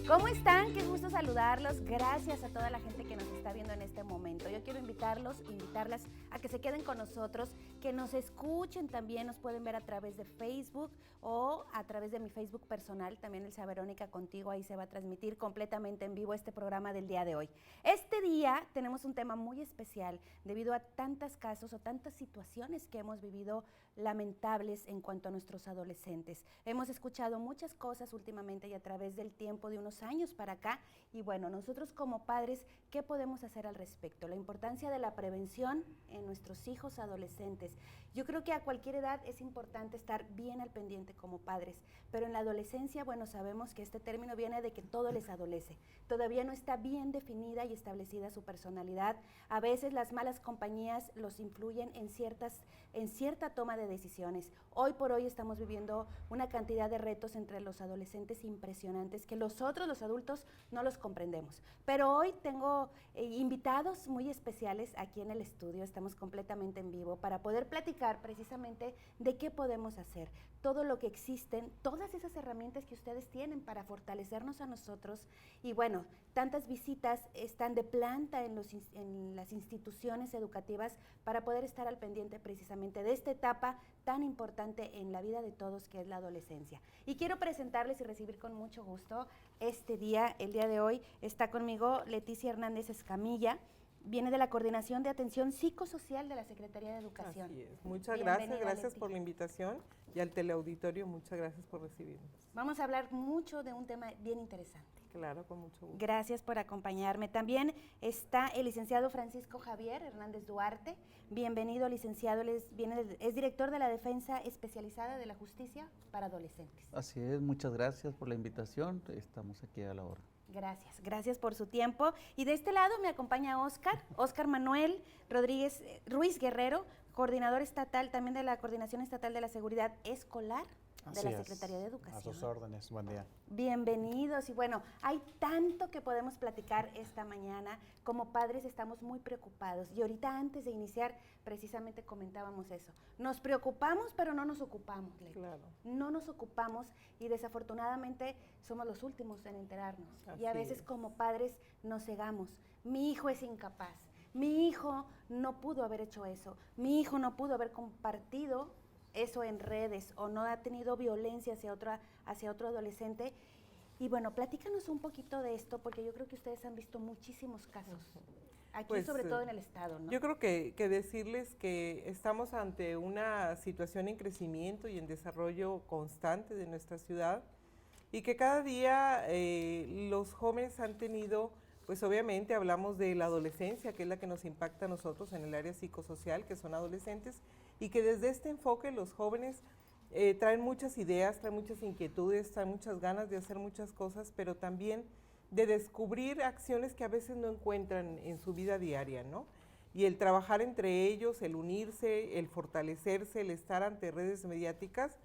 ¿Cómo están? Qué gusto saludarlos. Gracias a toda la gente que nos está viendo en este momento. Yo quiero invitarlas a que se queden con nosotros, que nos escuchen también. Nos pueden ver a través de Facebook o a través de mi Facebook personal, también Elsa Verónica Contigo. Ahí se va a transmitir completamente en vivo este programa del día de hoy. Este día tenemos un tema muy especial debido a tantos casos o tantas situaciones que hemos vivido lamentables en cuanto a nuestros adolescentes. Hemos escuchado muchas cosas últimamente y a través del tiempo de unos años para acá, y bueno, nosotros como padres, ¿qué podemos hacer al respecto? La importancia de la prevención en nuestros hijos adolescentes. Yo creo que a cualquier edad es importante estar bien al pendiente como padres, pero en la adolescencia, bueno, sabemos que este término viene de que todo les adolece. Todavía no está bien definida y establecida su personalidad. A veces las malas compañías los influyen en cierta toma de decisiones. Hoy por hoy estamos viviendo una cantidad de retos entre los adolescentes impresionantes que los adultos no los comprendemos. Pero hoy tengo invitados muy especiales aquí en el estudio, estamos completamente en vivo para poder platicar precisamente de qué podemos hacer, todo lo que existen, todas esas herramientas que ustedes tienen para fortalecernos a nosotros. Y bueno, tantas visitas están de planta en las instituciones educativas para poder estar al pendiente precisamente de esta etapa tan importante en la vida de todos, que es la adolescencia. Y quiero presentarles y recibir con mucho gusto el día de hoy, está conmigo Leticia Hernández Escamilla, viene de la Coordinación de Atención Psicosocial de la Secretaría de Educación. Así es. Muchas gracias por la invitación, y al teleauditorio, muchas gracias por recibirnos. Vamos a hablar mucho de un tema bien interesante. Claro, con mucho gusto. Gracias por acompañarme. También está el licenciado Francisco Javier Hernández Duarte. Bienvenido, licenciado. Él es director de la Defensa Especializada de la Justicia para Adolescentes. Así es, muchas gracias por la invitación. Estamos aquí a la hora. Gracias por su tiempo. Y de este lado me acompaña Óscar Manuel Rodríguez Ruiz Guerrero, coordinador estatal también de la Coordinación Estatal de la Seguridad Escolar de la Secretaría de Educación. A sus órdenes, buen día. Bienvenidos. Y bueno, hay tanto que podemos platicar esta mañana. Como padres estamos muy preocupados. Y ahorita antes de iniciar, precisamente comentábamos eso. Nos preocupamos, pero no nos ocupamos, Leti. Claro. No nos ocupamos y desafortunadamente somos los últimos en enterarnos. Y a veces como padres nos cegamos. Mi hijo es incapaz. Mi hijo no pudo haber hecho eso. Mi hijo no pudo haber compartido eso en redes, o no ha tenido violencia hacia otro adolescente. Y bueno, platícanos un poquito de esto, porque yo creo que ustedes han visto muchísimos casos, aquí pues, sobre todo en el estado, ¿no? Yo creo que decirles que estamos ante una situación en crecimiento y en desarrollo constante de nuestra ciudad, y que cada día los jóvenes han tenido, pues obviamente hablamos de la adolescencia, que es la que nos impacta a nosotros en el área psicosocial, que son adolescentes, y que desde este enfoque los jóvenes traen muchas ideas, traen muchas inquietudes, traen muchas ganas de hacer muchas cosas, pero también de descubrir acciones que a veces no encuentran en su vida diaria, ¿no? Y el trabajar entre ellos, el unirse, el fortalecerse, el estar ante redes mediáticas,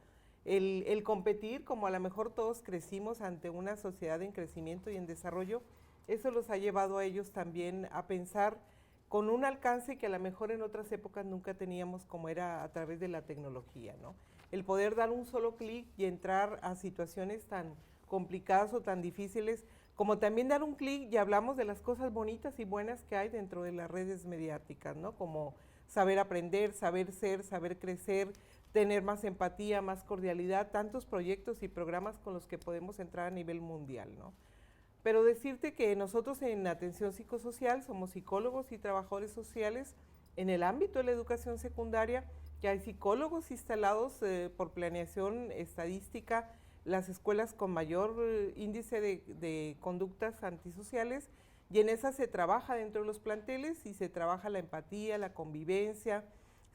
el competir, como a lo mejor todos crecimos ante una sociedad en crecimiento y en desarrollo, eso los ha llevado a ellos también a pensar con un alcance que a lo mejor en otras épocas nunca teníamos, como era a través de la tecnología, ¿no? El poder dar un solo clic y entrar a situaciones tan complicadas o tan difíciles, como también dar un clic y hablamos de las cosas bonitas y buenas que hay dentro de las redes mediáticas, ¿no? Como saber aprender, saber ser, saber crecer, tener más empatía, más cordialidad, tantos proyectos y programas con los que podemos entrar a nivel mundial, ¿no? Pero decirte que nosotros en Atención Psicosocial somos psicólogos y trabajadores sociales en el ámbito de la educación secundaria, que hay psicólogos instalados por planeación estadística, las escuelas con mayor índice de conductas antisociales, y en esas se trabaja dentro de los planteles y se trabaja la empatía, la convivencia.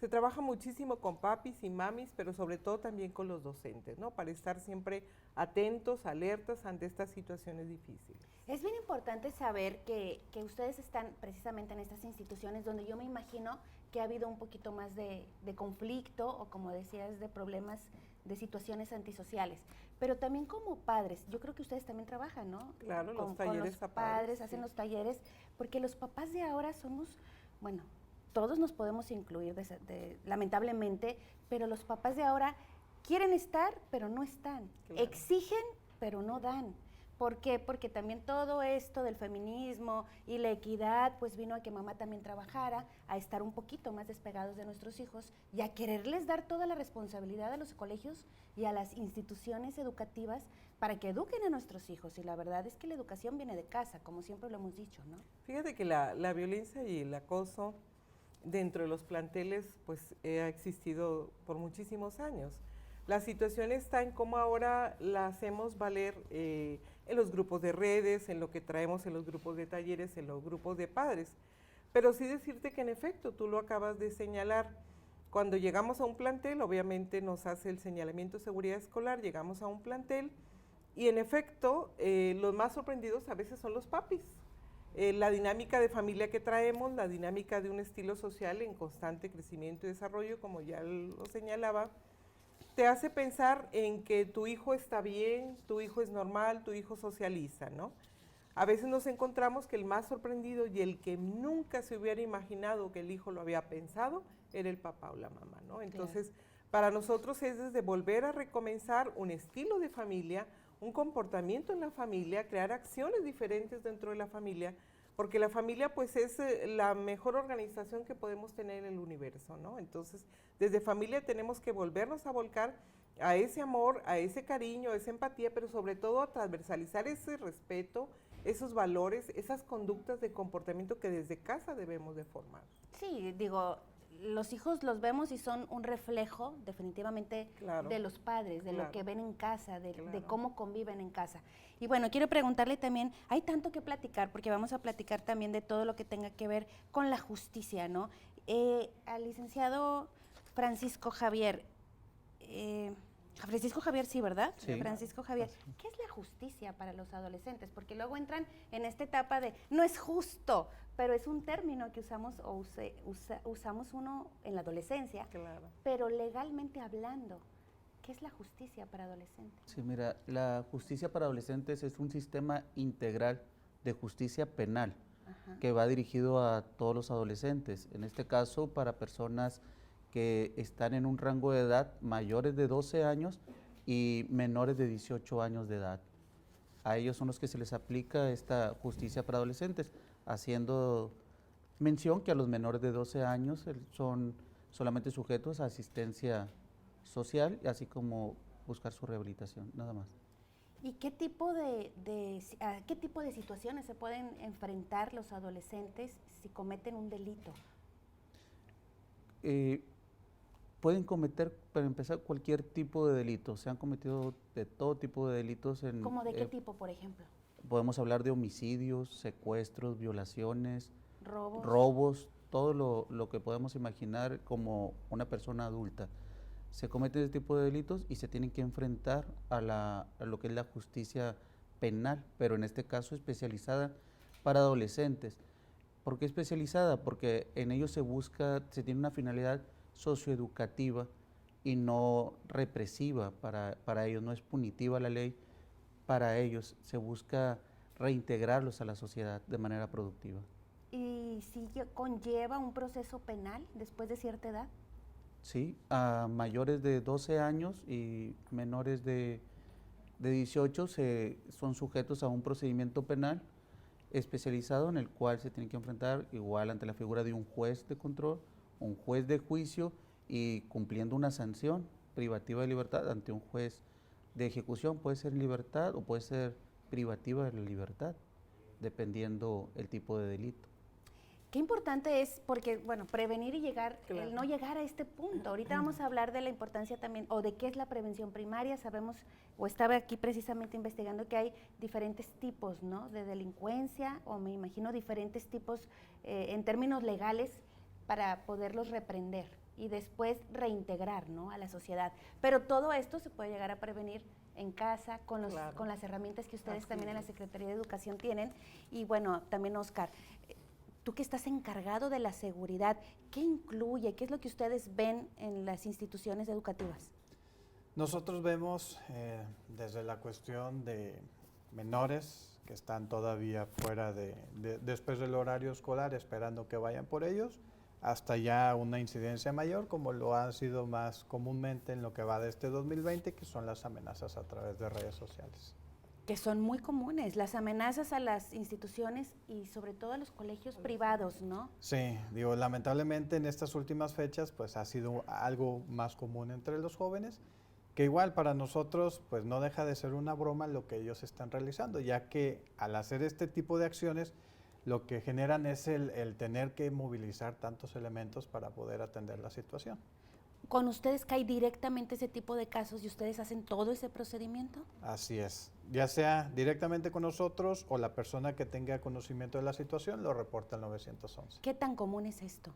Se trabaja muchísimo con papis y mamis, pero sobre todo también con los docentes, ¿no? Para estar siempre atentos, alertas ante estas situaciones difíciles. Es bien importante saber que ustedes están precisamente en estas instituciones donde yo me imagino que ha habido un poquito más de conflicto, o como decías, de problemas, de situaciones antisociales. Pero también como padres, yo creo que ustedes también trabajan, ¿no? Claro, los talleres con los padres, hacen los talleres, porque los papás de ahora somos, bueno, todos nos podemos incluir lamentablemente, pero los papás de ahora quieren estar, pero no están. Claro. Exigen, pero no dan. ¿Por qué? Porque también todo esto del feminismo y la equidad, pues vino a que mamá también trabajara, a estar un poquito más despegados de nuestros hijos y a quererles dar toda la responsabilidad a los colegios y a las instituciones educativas para que eduquen a nuestros hijos. Y la verdad es que la educación viene de casa, como siempre lo hemos dicho, ¿no? Fíjate que la violencia y el acoso dentro de los planteles pues ha existido por muchísimos años. La situación está en cómo ahora la hacemos valer en los grupos de redes, en lo que traemos en los grupos de talleres, en los grupos de padres. Pero sí decirte que en efecto, tú lo acabas de señalar, cuando llegamos a un plantel, obviamente nos hace el señalamiento de seguridad escolar, llegamos a un plantel y en efecto, los más sorprendidos a veces son los papis. La dinámica de familia que traemos, la dinámica de un estilo social en constante crecimiento y desarrollo, como ya lo señalaba, te hace pensar en que tu hijo está bien, tu hijo es normal, tu hijo socializa, ¿no? A veces nos encontramos que el más sorprendido y el que nunca se hubiera imaginado que el hijo lo había pensado era el papá o la mamá, ¿no? Entonces, para nosotros es desde volver a recomenzar un estilo de familia, un comportamiento en la familia, crear acciones diferentes dentro de la familia, porque la familia pues es la mejor organización que podemos tener en el universo, ¿no? Entonces, desde familia tenemos que volvernos a volcar a ese amor, a ese cariño, a esa empatía, pero sobre todo a transversalizar ese respeto, esos valores, esas conductas de comportamiento que desde casa debemos de formar. Sí, digo, los hijos los vemos y son un reflejo definitivamente de los padres, de lo que ven en casa, de cómo conviven en casa. Y bueno, quiero preguntarle también, hay tanto que platicar, porque vamos a platicar también de todo lo que tenga que ver con la justicia, ¿no? Al licenciado Francisco Javier, Francisco Javier, sí, ¿verdad? Sí. Francisco Javier, ¿qué es la justicia para los adolescentes? Porque luego entran en esta etapa de, no es justo, pero es un término que usamos usamos uno en la adolescencia, pero legalmente hablando, ¿qué es la justicia para adolescentes? Sí, mira, la justicia para adolescentes es un sistema integral de justicia penal que va dirigido a todos los adolescentes, en este caso para personas que están en un rango de edad mayores de 12 años y menores de 18 años de edad. A ellos son los que se les aplica esta justicia para adolescentes, haciendo mención que a los menores de 12 años son solamente sujetos a asistencia social, así como buscar su rehabilitación, nada más. ¿Y qué tipo qué tipo de situaciones se pueden enfrentar los adolescentes si cometen un delito? Pueden cometer, para empezar, cualquier tipo de delito. Se han cometido de todo tipo de delitos. ¿Cómo de qué tipo, por ejemplo? Podemos hablar de homicidios, secuestros, violaciones, robos, todo lo que podemos imaginar como una persona adulta. Se cometen ese tipo de delitos y se tienen que enfrentar a lo que es la justicia penal, pero en este caso especializada para adolescentes. ¿Por qué especializada? Porque en ello se tiene una finalidad socioeducativa y no represiva para ellos, no es punitiva la ley para ellos, se busca reintegrarlos a la sociedad de manera productiva. ¿Y si conlleva un proceso penal después de cierta edad? Sí, a mayores de 12 años y menores de 18 son sujetos a un procedimiento penal especializado en el cual se tienen que enfrentar igual ante la figura de un juez de control, un juez de juicio y cumpliendo una sanción privativa de libertad ante un juez de ejecución. Puede ser libertad o puede ser privativa de la libertad, dependiendo el tipo de delito. Qué importante es, porque, bueno, prevenir y el no llegar a este punto. Ahorita vamos a hablar de la importancia también, o de qué es la prevención primaria. Sabemos, o estaba aquí precisamente investigando que hay diferentes tipos, ¿no?, de delincuencia, o me imagino diferentes tipos en términos legales para poderlos reprender y después reintegrar, ¿no?, a la sociedad. Pero todo esto se puede llegar a prevenir en casa, con las herramientas que ustedes también en la Secretaría de Educación tienen. Y bueno, también Oscar, tú que estás encargado de la seguridad, ¿qué incluye? ¿Qué es lo que ustedes ven en las instituciones educativas? Nosotros vemos desde la cuestión de menores que están todavía fuera después del horario escolar esperando que vayan por ellos, hasta ya una incidencia mayor, como lo ha sido más comúnmente en lo que va de este 2020, que son las amenazas a través de redes sociales. Que son muy comunes, las amenazas a las instituciones y sobre todo a los colegios privados, ¿no? Sí, digo, lamentablemente en estas últimas fechas pues ha sido algo más común entre los jóvenes, que igual para nosotros pues no deja de ser una broma lo que ellos están realizando, ya que al hacer este tipo de acciones lo que generan es el tener que movilizar tantos elementos para poder atender la situación. ¿Con ustedes cae directamente ese tipo de casos y ustedes hacen todo ese procedimiento? Así es, ya sea directamente con nosotros o la persona que tenga conocimiento de la situación lo reporta al 911. ¿Qué tan común es esto?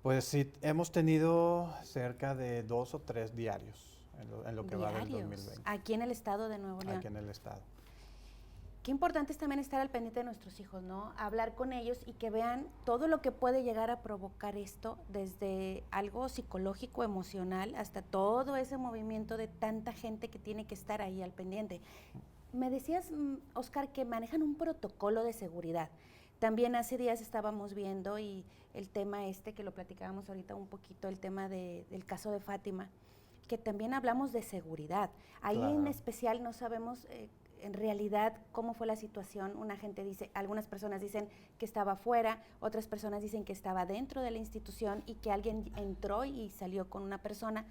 Pues sí, hemos tenido cerca de 2 o 3 diarios en lo que va del Diarios, 2020. aquí en el estado de Nuevo León. Aquí en el estado. Qué importante es también estar al pendiente de nuestros hijos, ¿no? Hablar con ellos y que vean todo lo que puede llegar a provocar esto, desde algo psicológico, emocional, hasta todo ese movimiento de tanta gente que tiene que estar ahí al pendiente. Me decías, Oscar, que manejan un protocolo de seguridad. También hace días estábamos viendo y el tema que lo platicábamos ahorita un poquito, el tema del caso de Fátima, que también hablamos de seguridad. Ahí Claro. en especial no sabemos en realidad cómo fue la situación. Una gente dice, algunas personas dicen que estaba afuera, otras personas dicen que estaba dentro de la institución y que alguien entró y salió con una persona.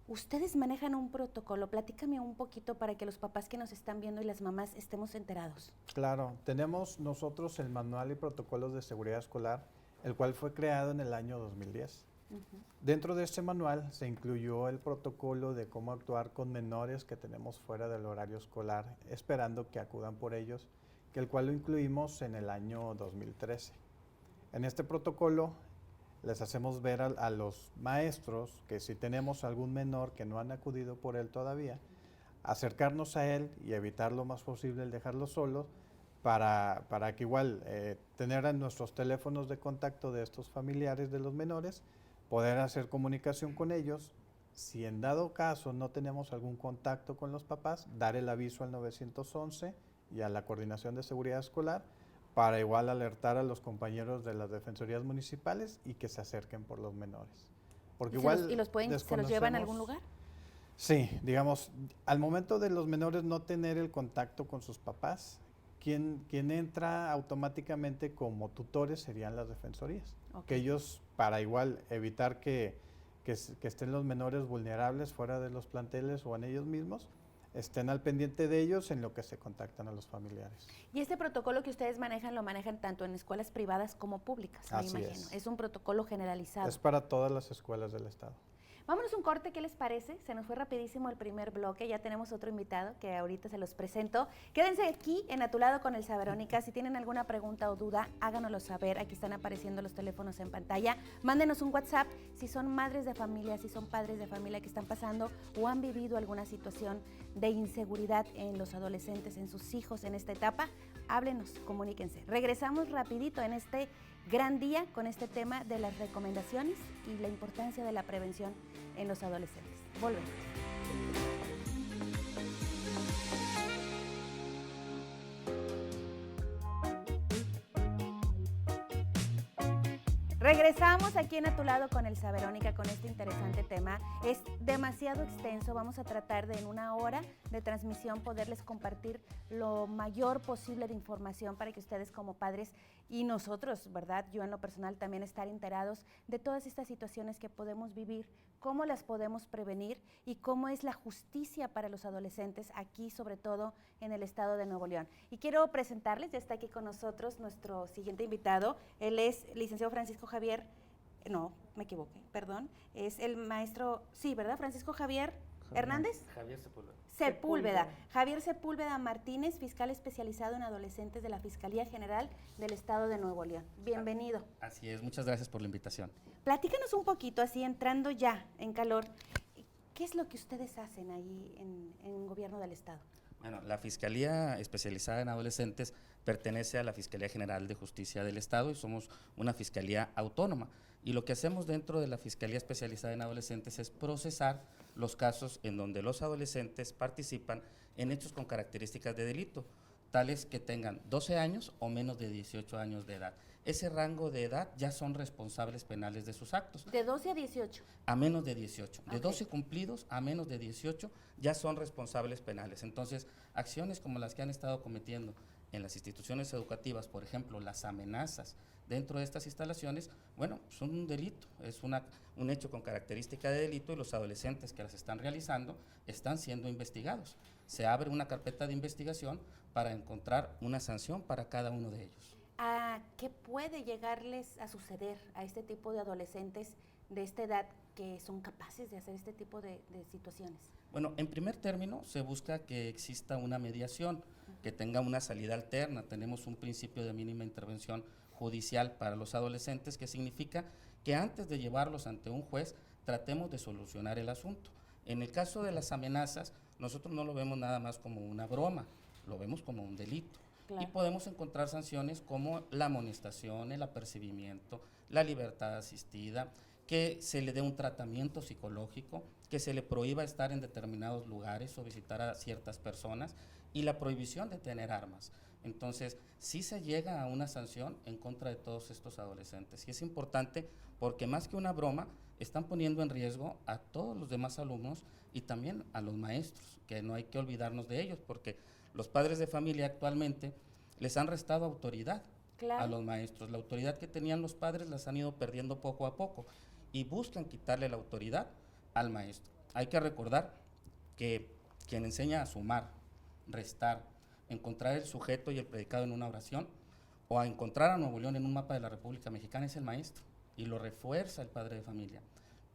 Ustedes manejan un protocolo, platícame un poquito para que los papás que nos están viendo y las mamás estemos enterados. Claro, tenemos nosotros el Manual y Protocolos de Seguridad Escolar, el cual fue creado en el año 2010. Dentro de este manual se incluyó el protocolo de cómo actuar con menores que tenemos fuera del horario escolar, esperando que acudan por ellos, que el cual lo incluimos en el año 2013. En este protocolo les hacemos ver a los maestros que si tenemos algún menor que no han acudido por él todavía, acercarnos a él y evitar lo más posible el dejarlo solo, para que igual tener en nuestros teléfonos de contacto de estos familiares de los menores, poder hacer comunicación con ellos. Si en dado caso no tenemos algún contacto con los papás, dar el aviso al 911 y a la Coordinación de Seguridad Escolar para igual alertar a los compañeros de las defensorías municipales y que se acerquen por los menores. Porque igual ¿Se los llevan a algún lugar? Sí, digamos, al momento de los menores no tener el contacto con sus papás, quien entra automáticamente como tutores serían las defensorías. Okay. Que ellos, para igual evitar que estén los menores vulnerables fuera de los planteles o en ellos mismos, estén al pendiente de ellos en lo que se contactan a los familiares. Y este protocolo que ustedes manejan, lo manejan tanto en escuelas privadas como públicas, me Así imagino. es. Es un protocolo generalizado. Es para todas las escuelas del estado. Vámonos un corte, ¿qué les parece? Se nos fue rapidísimo el primer bloque, ya tenemos otro invitado que ahorita se los presento. Quédense aquí en A Tu Lado con Elsa Verónica. Si tienen alguna pregunta o duda, háganoslo saber. Aquí están apareciendo los teléfonos en pantalla. Mándenos un WhatsApp si son madres de familia, si son padres de familia que están pasando o han vivido alguna situación de inseguridad en los adolescentes, en sus hijos en esta etapa. Háblenos, comuníquense. Regresamos rapidito en este gran día con este tema de las recomendaciones y la importancia de la prevención en los adolescentes. Volvemos. Regresamos aquí en A Tu Lado con Elsa Verónica con este interesante tema. Es demasiado extenso, vamos a tratar de en una hora de transmisión poderles compartir lo mayor posible de información para que ustedes como padres y nosotros, ¿verdad? Yo en lo personal también estar enterados de todas estas situaciones que podemos vivir, cómo las podemos prevenir y cómo es la justicia para los adolescentes aquí, sobre todo en el estado de Nuevo León. Y quiero presentarles, ya está aquí con nosotros nuestro siguiente invitado. Él es licenciado Francisco Javier, no, me equivoqué, perdón, es el maestro, sí, ¿verdad? Francisco Javier Hernández. Javier Sepúlveda. Sepúlveda. Javier Sepúlveda Martínez, fiscal especializado en adolescentes de la Fiscalía General del Estado de Nuevo León. Bienvenido. Así es, muchas gracias por la invitación. Platícanos un poquito, así entrando ya en calor, ¿qué es lo que ustedes hacen ahí en Gobierno del Estado? Bueno, la Fiscalía Especializada en Adolescentes pertenece a la Fiscalía General de Justicia del Estado y somos una fiscalía autónoma. Y lo que hacemos dentro de la Fiscalía Especializada en Adolescentes es procesar los casos en donde los adolescentes participan en hechos con características de delito, tales que tengan 12 años o menos de 18 años de edad. Ese rango de edad ya son responsables penales de sus actos. De 12 a 18. A menos de 18. De Ok. 12 cumplidos a menos de 18 ya son responsables penales. Entonces, acciones como las que han estado cometiendo en las instituciones educativas, por ejemplo, las amenazas dentro de estas instalaciones, bueno, son un delito, es un hecho con característica de delito y los adolescentes que las están realizando están siendo investigados. Se abre una carpeta de investigación para encontrar una sanción para cada uno de ellos. ¿A qué puede llegarles a suceder a este tipo de adolescentes de esta edad que son capaces de hacer este tipo de situaciones? Bueno, en primer término, se busca que exista una mediación, que tenga una salida alterna. Tenemos un principio de mínima intervención judicial para los adolescentes, que significa que antes de llevarlos ante un juez, tratemos de solucionar el asunto. En el caso de las amenazas, nosotros no lo vemos nada más como una broma, lo vemos como un delito. Claro. Y podemos encontrar sanciones como la amonestación, el apercibimiento, la libertad asistida, que se le dé un tratamiento psicológico, que se le prohíba estar en determinados lugares o visitar a ciertas personas y la prohibición de tener armas. Entonces, sí se llega a una sanción en contra de todos estos adolescentes. Y es importante porque más que una broma, están poniendo en riesgo a todos los demás alumnos y también a los maestros, que no hay que olvidarnos de ellos, porque los padres de familia actualmente les han restado autoridad Claro. a los maestros. La autoridad que tenían los padres las han ido perdiendo poco a poco y buscan quitarle la autoridad al maestro. Hay que recordar que quien enseña a sumar, restar, encontrar el sujeto y el predicado en una oración o a encontrar a Nuevo León en un mapa de la República Mexicana es el maestro y lo refuerza el padre de familia.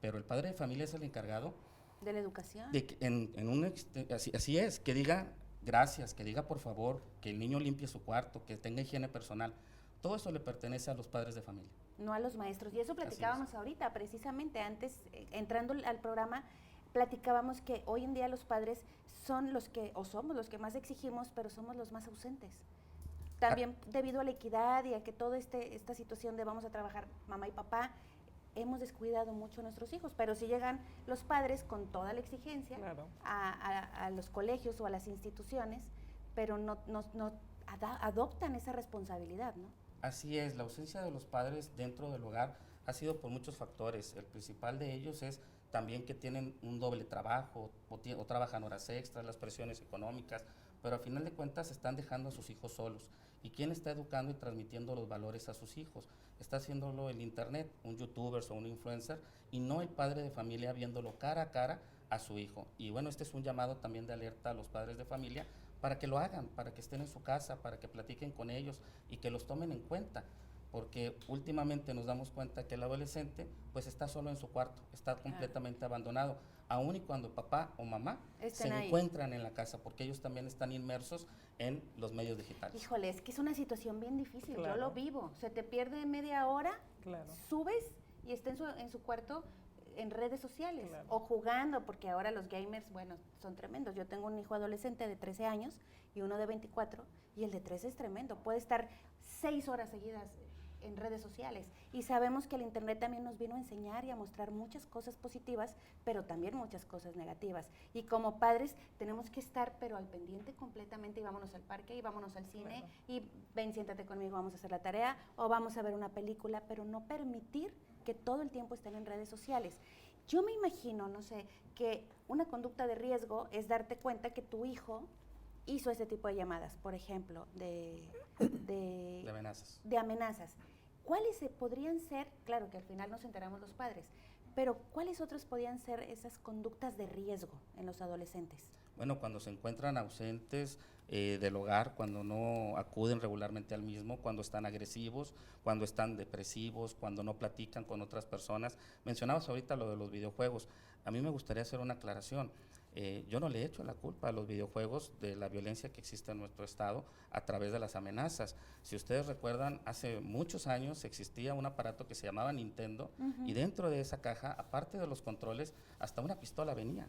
Pero el padre de familia es el encargado ¿De la educación? de que así es, que diga gracias, que diga por favor, que el niño limpie su cuarto, que tenga higiene personal. Todo eso le pertenece a los padres de familia. No a los maestros. Y eso Así platicábamos ahorita, precisamente antes, entrando al programa, platicábamos que hoy en día los padres son los que, o somos los que más exigimos, pero somos los más ausentes. También debido a la equidad y a que toda esta situación de vamos a trabajar mamá y papá, hemos descuidado mucho a nuestros hijos, pero si llegan los padres con toda la exigencia Claro. a los colegios o a las instituciones, pero no adoptan esa responsabilidad, ¿no? Así es, la ausencia de los padres dentro del hogar ha sido por muchos factores. El principal de ellos es también que tienen un doble trabajo o trabajan horas extras, las presiones económicas, pero al final de cuentas están dejando a sus hijos solos. ¿Y quién está educando y transmitiendo los valores a sus hijos? Está haciéndolo el internet, un youtuber o un influencer, y no el padre de familia viéndolo cara a cara a su hijo. Y bueno, este es un llamado también de alerta a los padres de familia para que lo hagan, para que estén en su casa, para que platiquen con ellos y que los tomen en cuenta, porque últimamente nos damos cuenta que el adolescente pues está solo en su cuarto, está completamente abandonado, aun y cuando papá o mamá Estén se ahí. encuentran en la casa, porque ellos también están inmersos en los medios digitales. Híjole, es que es una situación bien difícil, yo Claro. lo vivo. Se te pierde media hora, Claro. subes y está en su cuarto en redes sociales Claro. o jugando, porque ahora los gamers, bueno, son tremendos. Yo tengo un hijo adolescente de 13 años y uno de 24, y el de 13 es tremendo. Puede estar 6 horas seguidas en redes sociales. Y sabemos que el internet también nos vino a enseñar y a mostrar muchas cosas positivas, pero también muchas cosas negativas. Y como padres tenemos que estar, pero al pendiente completamente, y vámonos al parque, y vámonos al cine, Claro. y ven, siéntate conmigo, vamos a hacer la tarea, o vamos a ver una película, pero no permitir que todo el tiempo estén en redes sociales. Yo me imagino, no sé, que una conducta de riesgo es darte cuenta que tu hijo hizo ese tipo de llamadas, por ejemplo, De amenazas. de amenazas. ¿Cuáles podrían ser, claro que al final nos enteramos los padres, pero cuáles otras podrían ser esas conductas de riesgo en los adolescentes? Bueno, cuando se encuentran ausentes del hogar, cuando no acuden regularmente al mismo, cuando están agresivos, cuando están depresivos, cuando no platican con otras personas. Mencionabas ahorita lo de los videojuegos. A mí me gustaría hacer una aclaración. Yo no le echo la culpa a los videojuegos de la violencia que existe en nuestro estado a través de las amenazas. Si ustedes recuerdan, hace muchos años existía un aparato que se llamaba Nintendo, y dentro de esa caja, aparte de los controles, hasta una pistola venía.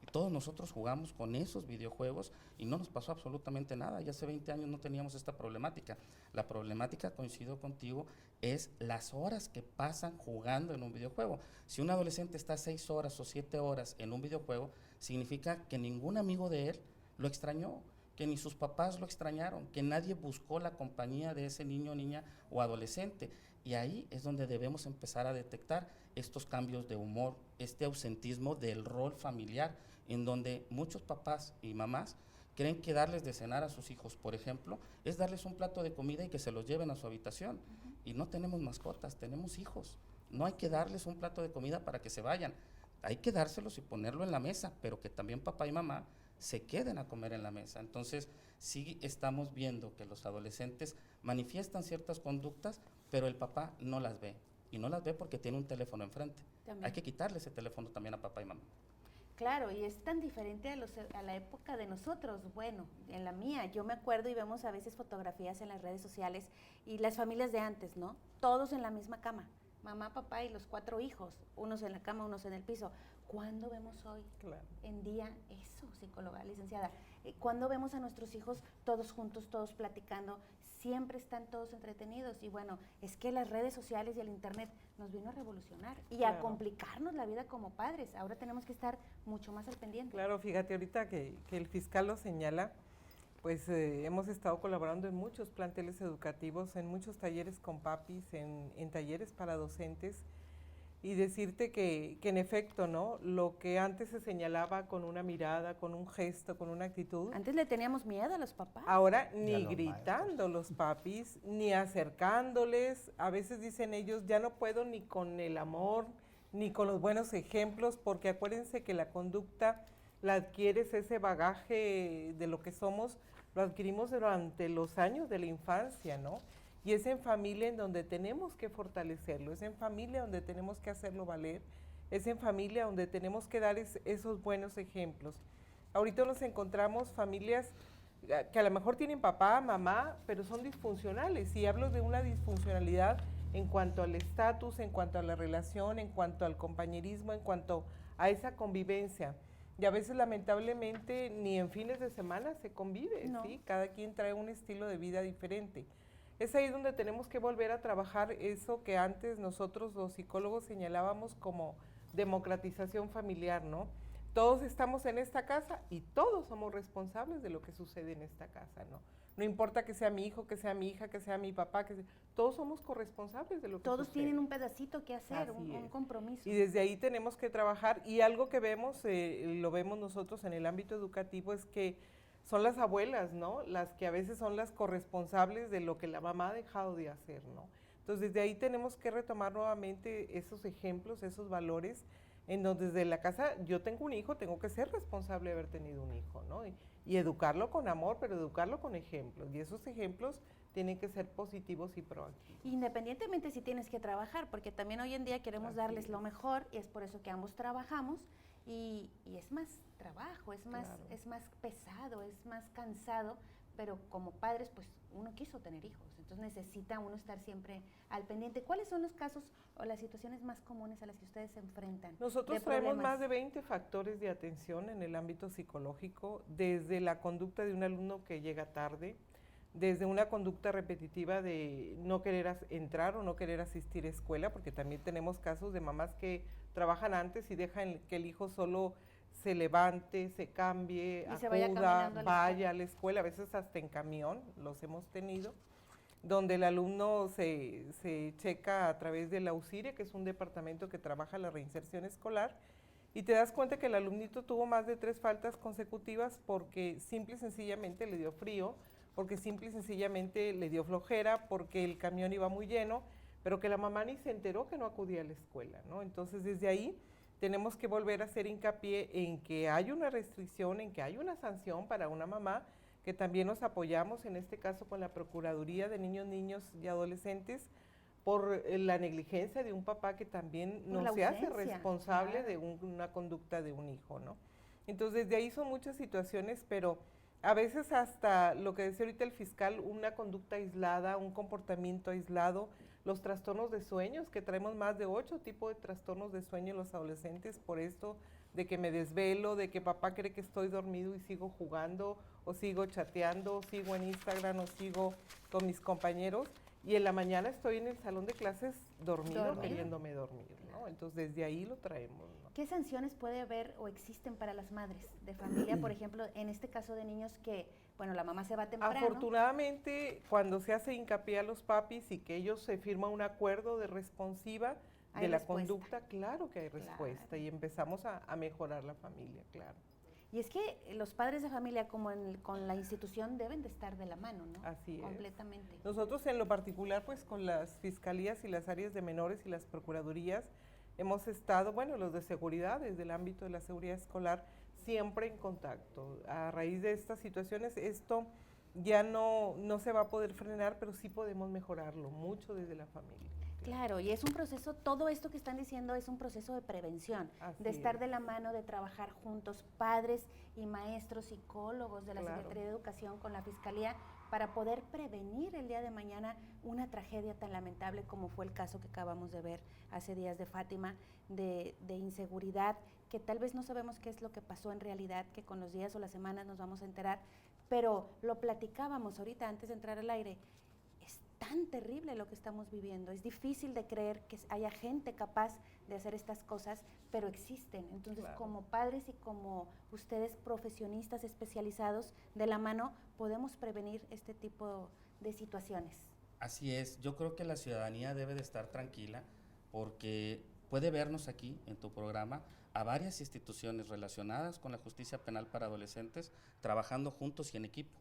Y todos nosotros jugamos con esos videojuegos y no nos pasó absolutamente nada. Ya hace 20 años no teníamos esta problemática. La problemática, coincido contigo, es las horas que pasan jugando en un videojuego. Si un adolescente está 6 horas o 7 horas en un videojuego, significa que ningún amigo de él lo extrañó, que ni sus papás lo extrañaron, que nadie buscó la compañía de ese niño, niña o adolescente. Y ahí es donde debemos empezar a detectar estos cambios de humor, este ausentismo del rol familiar, en donde muchos papás y mamás creen que darles de cenar a sus hijos, por ejemplo, es darles un plato de comida y que se los lleven a su habitación. Y no tenemos mascotas, tenemos hijos. No hay que darles un plato de comida para que se vayan. Hay que dárselos y ponerlo en la mesa, pero que también papá y mamá se queden a comer en la mesa. Entonces, sí estamos viendo que los adolescentes manifiestan ciertas conductas, pero el papá no las ve. Y no las ve porque tiene un teléfono enfrente. También. Hay que quitarle ese teléfono también a papá y mamá. Claro, y es tan diferente a la época de nosotros. Bueno, en la mía, yo me acuerdo y vemos a veces fotografías en las redes sociales y las familias de antes, ¿no? Todos en la misma cama, mamá, papá y los 4 hijos, unos en la cama, unos en el piso. ¿Cuándo vemos hoy Claro. en día eso, psicóloga, licenciada? ¿Cuándo vemos a nuestros hijos todos juntos, todos platicando? Siempre están todos entretenidos y bueno, es que las redes sociales y el internet nos vino a revolucionar y a Claro. complicarnos la vida como padres. Ahora tenemos que estar mucho más al pendiente. Claro, fíjate, ahorita que el fiscal lo señala, pues hemos estado colaborando en muchos planteles educativos, en muchos talleres con papis, en talleres para docentes, y decirte que en efecto, ¿no? Lo que antes se señalaba con una mirada, con un gesto, con una actitud, Antes le teníamos miedo a los papás. ahora Y a ni los gritando los papis, ni acercándoles, a veces dicen ellos, ya no puedo ni con el amor, ni con los buenos ejemplos, porque acuérdense que la conducta la adquieres, ese bagaje de lo que somos, lo adquirimos durante los años de la infancia, ¿no? Y es en familia en donde tenemos que fortalecerlo, es en familia donde tenemos que hacerlo valer, es en familia donde tenemos que dar esos buenos ejemplos. Ahorita nos encontramos familias que a lo mejor tienen papá, mamá, pero son disfuncionales, y hablo de una disfuncionalidad en cuanto al estatus, en cuanto a la relación, en cuanto al compañerismo, en cuanto a esa convivencia. Y a veces lamentablemente ni en fines de semana se convive, No. ¿sí? Cada quien trae un estilo de vida diferente. Es ahí donde tenemos que volver a trabajar eso que antes nosotros los psicólogos señalábamos como democratización familiar, ¿no? Todos estamos en esta casa y todos somos responsables de lo que sucede en esta casa, ¿no? No importa que sea mi hijo, que sea mi hija, que sea mi papá, todos somos corresponsables de lo que Todos sucede. tienen un pedacito que hacer, Así un es. compromiso. Y desde ahí tenemos que trabajar, y algo que vemos, lo vemos nosotros en el ámbito educativo, es que son las abuelas, ¿no? Las que a veces son las corresponsables de lo que la mamá ha dejado de hacer, ¿no? Entonces desde ahí tenemos que retomar nuevamente esos ejemplos, esos valores, en donde desde la casa yo tengo un hijo, tengo que ser responsable de haber tenido un hijo, ¿no? Y educarlo con amor, pero educarlo con ejemplos, y esos ejemplos tienen que ser positivos y proactivos. Independientemente si tienes que trabajar, porque también hoy en día queremos Así darles es. lo mejor y es por eso que ambos trabajamos y es más trabajo, Claro. es más pesado, es más cansado, pero como padres pues uno quiso tener hijos, entonces necesita uno estar siempre al pendiente. ¿Cuáles son los casos o las situaciones más comunes a las que ustedes se enfrentan? Nosotros de traemos problemas? más de 20 factores de atención en el ámbito psicológico, desde la conducta de un alumno que llega tarde, desde una conducta repetitiva de no querer entrar o no querer asistir a escuela, porque también tenemos casos de mamás que trabajan antes y dejan que el hijo solo se levante, se cambie, Y se vaya acuda, caminando a la vaya a la escuela, a veces hasta en camión, los hemos tenido, donde el alumno se checa a través de la UCIRE, que es un departamento que trabaja la reinserción escolar, y te das cuenta que el alumnito tuvo más de 3 faltas consecutivas porque simple y sencillamente le dio frío, porque simple y sencillamente le dio flojera, porque el camión iba muy lleno, pero que la mamá ni se enteró que no acudía a la escuela, ¿no? Entonces, desde ahí tenemos que volver a hacer hincapié en que hay una restricción, en que hay una sanción para una mamá, que también nos apoyamos, en este caso con la Procuraduría de Niños, Niños y Adolescentes, por la negligencia de un papá que también Por no la se hace ausencia, responsable claro. de una conducta de un hijo, ¿no? Entonces, desde ahí son muchas situaciones, pero a veces hasta lo que decía ahorita el fiscal, una conducta aislada, un comportamiento aislado, los trastornos de sueños, que traemos más de 8 tipos de trastornos de sueño en los adolescentes, por esto de que me desvelo, de que papá cree que estoy dormido y sigo jugando, o sigo chateando, o sigo en Instagram, o sigo con mis compañeros, y en la mañana estoy en el salón de clases dormido. Queriéndome dormir, ¿no? Entonces desde ahí lo traemos, ¿no? ¿Qué sanciones puede haber o existen para las madres de familia, por ejemplo, en este caso de niños que bueno, la mamá se va temprano. Afortunadamente, cuando se hace hincapié a los papis y que ellos se firma un acuerdo de responsiva Hay de la respuesta. conducta, claro que hay respuesta Claro. y empezamos a mejorar la familia, claro. Y es que los padres de familia como con la institución deben de estar de la mano, ¿no? Así es. Completamente. Nosotros en lo particular, pues con las fiscalías y las áreas de menores y las procuradurías, hemos estado, bueno, los de seguridad, desde el ámbito de la seguridad escolar, siempre en contacto. A raíz de estas situaciones, esto ya no se va a poder frenar, pero sí podemos mejorarlo mucho desde la familia. Claro, y es un proceso, todo esto que están diciendo es un proceso de prevención, Así de estar es. de la mano, de trabajar juntos, padres y maestros, psicólogos de la Claro. Secretaría de Educación con la Fiscalía, para poder prevenir el día de mañana una tragedia tan lamentable como fue el caso que acabamos de ver hace días de Fátima, de inseguridad, que tal vez no sabemos qué es lo que pasó en realidad, que con los días o las semanas nos vamos a enterar, pero lo platicábamos ahorita antes de entrar al aire. Es tan terrible lo que estamos viviendo, es difícil de creer que haya gente capaz de hacer estas cosas, pero existen. Entonces, Claro. como padres y como ustedes profesionistas especializados de la mano, podemos prevenir este tipo de situaciones. Así es, yo creo que la ciudadanía debe de estar tranquila porque puede vernos aquí en tu programa a varias instituciones relacionadas con la justicia penal para adolescentes trabajando juntos y en equipo.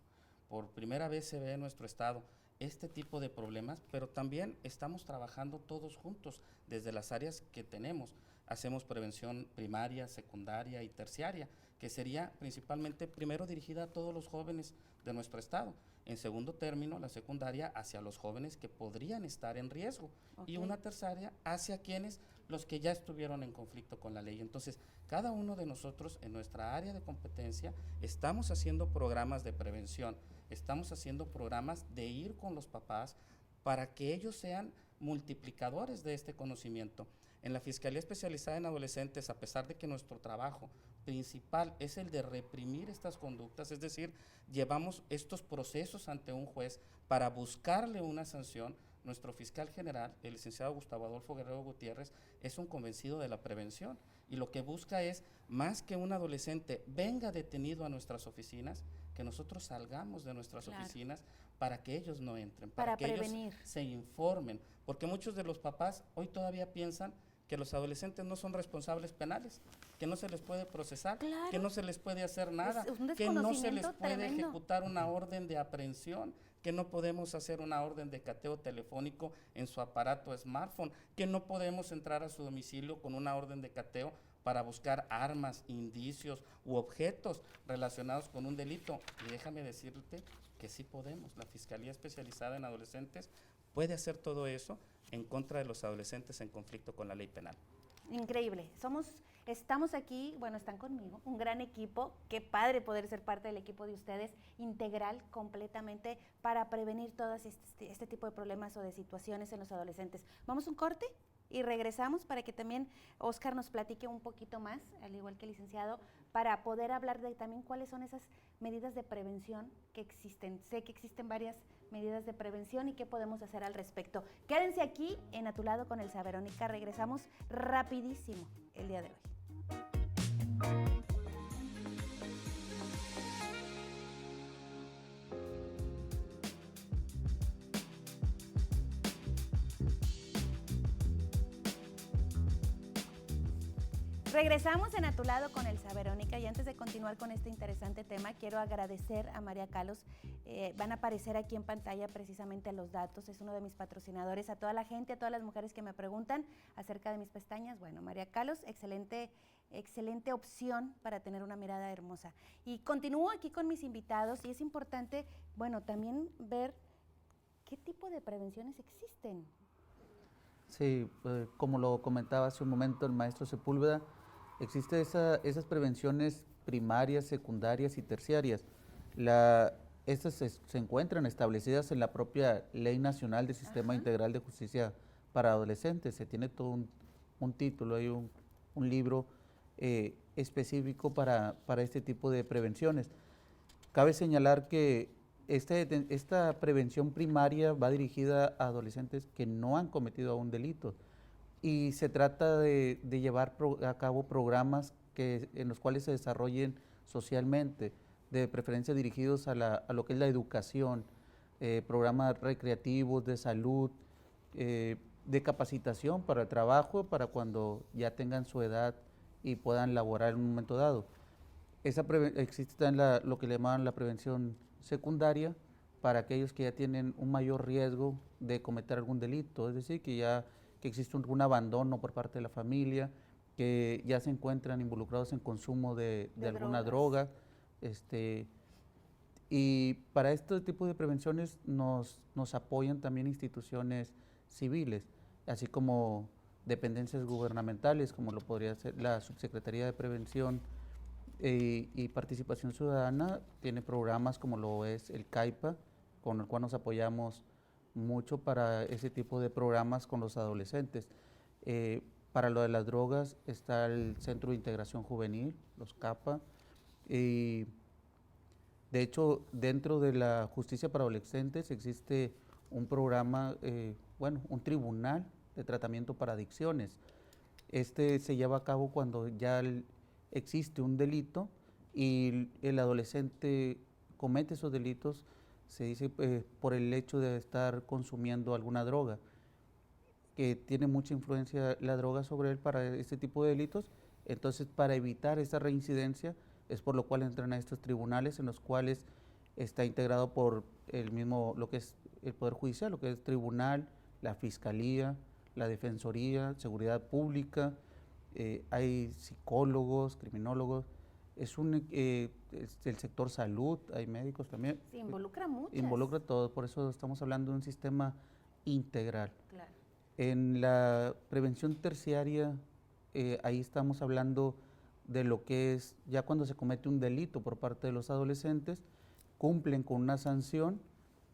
Por primera vez se ve en nuestro estado este tipo de problemas, pero también estamos trabajando todos juntos desde las áreas que tenemos. Hacemos prevención primaria, secundaria y terciaria, que sería principalmente primero dirigida a todos los jóvenes de nuestro estado. En segundo término, la secundaria hacia los jóvenes que podrían estar en riesgo. Y Ok. una terciaria hacia quienes, los que ya estuvieron en conflicto con la ley. Entonces, cada uno de nosotros en nuestra área de competencia estamos haciendo programas de prevención, estamos haciendo programas de ir con los papás para que ellos sean multiplicadores de este conocimiento. En la Fiscalía Especializada en Adolescentes, a pesar de que nuestro trabajo principal es el de reprimir estas conductas, es decir, llevamos estos procesos ante un juez para buscarle una sanción, nuestro fiscal general, el licenciado Gustavo Adolfo Guerrero Gutiérrez, es un convencido de la prevención y lo que busca es, más que un adolescente venga detenido a nuestras oficinas, que nosotros salgamos de nuestras Claro. oficinas para que ellos no entren, Para que prevenir. ellos se informen, porque muchos de los papás hoy todavía piensan que los adolescentes no son responsables penales, que no se les puede procesar, Claro. que no se les puede hacer nada, Es un que no se les desconocimiento puede tremendo. ejecutar una orden de aprehensión, que no podemos hacer una orden de cateo telefónico en su aparato smartphone, que no podemos entrar a su domicilio con una orden de cateo para buscar armas, indicios u objetos relacionados con un delito. Y déjame decirte que sí podemos. La Fiscalía Especializada en Adolescentes puede hacer todo eso en contra de los adolescentes en conflicto con la ley penal. Increíble. Estamos aquí, bueno, están conmigo, un gran equipo. Qué padre poder ser parte del equipo de ustedes, integral completamente para prevenir todas este tipo de problemas o de situaciones en los adolescentes. Vamos a un corte y regresamos para que también Oscar nos platique un poquito más, al igual que el licenciado, para poder hablar de también cuáles son esas medidas de prevención que existen. Sé que existen varias medidas de prevención y qué podemos hacer al respecto. Quédense aquí en A Tu Lado con Elsa Verónica. Regresamos rapidísimo el día de hoy. Regresamos en A Tu Lado con Elsa Verónica y antes de continuar con este interesante tema, quiero agradecer a María Calos. Van a aparecer aquí en pantalla precisamente los datos, es uno de mis patrocinadores. A toda la gente, a todas las mujeres que me preguntan acerca de mis pestañas, bueno, María Calos, excelente opción para tener una mirada hermosa. Y continúo aquí con mis invitados y es importante, bueno, también ver qué tipo de prevenciones existen. Sí, como lo comentaba hace un momento el maestro Sepúlveda, existen esas prevenciones primarias, secundarias y terciarias. Estas se encuentran establecidas en la propia Ley Nacional de Sistema Integral de Justicia para Adolescentes. Se tiene todo un título, hay un libro específico para este tipo de prevenciones. Cabe señalar que esta prevención primaria va dirigida a adolescentes que no han cometido aún delito y se trata de llevar a cabo programas en los cuales se desarrollen socialmente de preferencia dirigidos a lo que es la educación, programas recreativos, de salud, de capacitación para el trabajo, para cuando ya tengan su edad y puedan laborar en un momento dado. Existe también lo que le llaman la prevención secundaria para aquellos que ya tienen un mayor riesgo de cometer algún delito, es decir, que existe un abandono por parte de la familia, que ya se encuentran involucrados en consumo de alguna droga. Y para este tipo de prevenciones nos apoyan también instituciones civiles, así como dependencias gubernamentales, como lo podría ser la Subsecretaría de Prevención y Participación Ciudadana. Tiene programas como lo es el CAIPA, con el cual nos apoyamos mucho para ese tipo de programas con los adolescentes. Para lo de las drogas está el Centro de Integración Juvenil, los CAPA, y de hecho dentro de la justicia para adolescentes existe un programa, un tribunal de tratamiento para adicciones. Este se lleva a cabo cuando ya existe un delito y el adolescente comete esos delitos, se dice por el hecho de estar consumiendo alguna droga, que tiene mucha influencia la droga sobre él para este tipo de delitos. Entonces, para evitar esa reincidencia, es por lo cual entran a estos tribunales en los cuales está integrado por el mismo, lo que es el Poder Judicial, lo que es tribunal, la Fiscalía, la Defensoría, Seguridad Pública, hay psicólogos, criminólogos, es el sector salud, hay médicos también. Se involucra mucho. Involucra todo, por eso estamos hablando de un sistema integral. Claro. En la prevención terciaria, ahí estamos hablando de lo que es ya cuando se comete un delito por parte de los adolescentes, cumplen con una sanción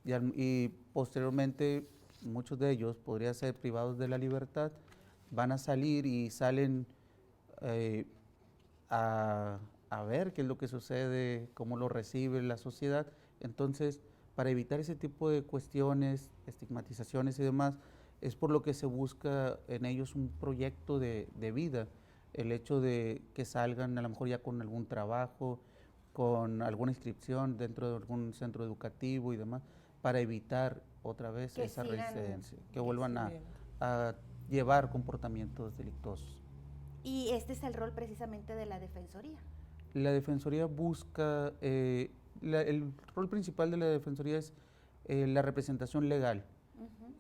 y posteriormente muchos de ellos podrían ser privados de la libertad, van a salir y salen a ver qué es lo que sucede, cómo lo recibe la sociedad. Entonces, para evitar ese tipo de cuestiones, estigmatizaciones y demás, es por lo que se busca en ellos un proyecto de vida, el hecho de que salgan a lo mejor ya con algún trabajo, con alguna inscripción dentro de algún centro educativo y demás, para evitar otra vez Que esa sigan reincidencia, que vuelvan Bien. a llevar comportamientos delictuosos. Y este es el rol precisamente de la Defensoría. La Defensoría busca, el rol principal de la Defensoría es la representación legal.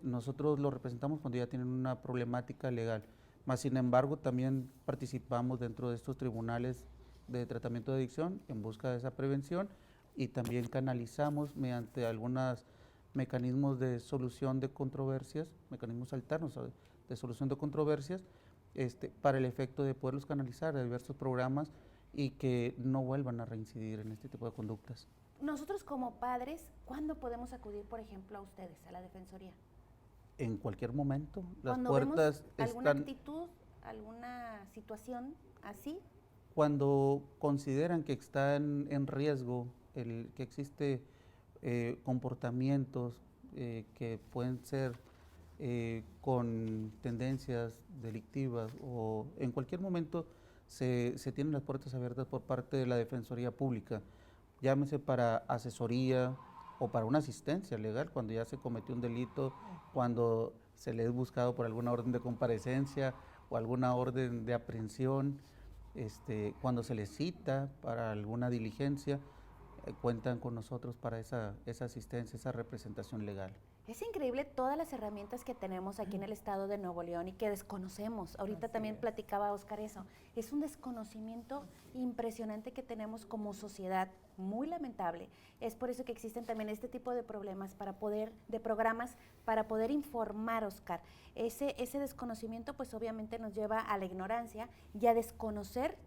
Nosotros lo representamos cuando ya tienen una problemática legal, más sin embargo también participamos dentro de estos tribunales de tratamiento de adicción en busca de esa prevención y también canalizamos mediante algunos mecanismos de solución de controversias, mecanismos alternos de solución de controversias, para el efecto de poderlos canalizar a diversos programas y que no vuelvan a reincidir en este tipo de conductas. Nosotros como padres, ¿cuándo podemos acudir, por ejemplo, a ustedes, a la Defensoría? En cualquier momento, las Cuando puertas vemos alguna están... actitud, alguna situación así. Cuando consideran que están en riesgo, que existe comportamientos que pueden ser con tendencias delictivas o en cualquier momento se tienen las puertas abiertas por parte de la Defensoría Pública, llámese para asesoría o para una asistencia legal cuando ya se cometió un delito, cuando se le es buscado por alguna orden de comparecencia o alguna orden de aprehensión, cuando se les cita para alguna diligencia, cuentan con nosotros para esa asistencia, esa representación legal. Es increíble todas las herramientas que tenemos aquí en el estado de Nuevo León y que desconocemos. Ahorita también platicaba Oscar eso. Es un desconocimiento impresionante que tenemos como sociedad, muy lamentable. Es por eso que existen también este tipo de programas para poder informar, Oscar. Ese desconocimiento pues obviamente nos lleva a la ignorancia y a desconocer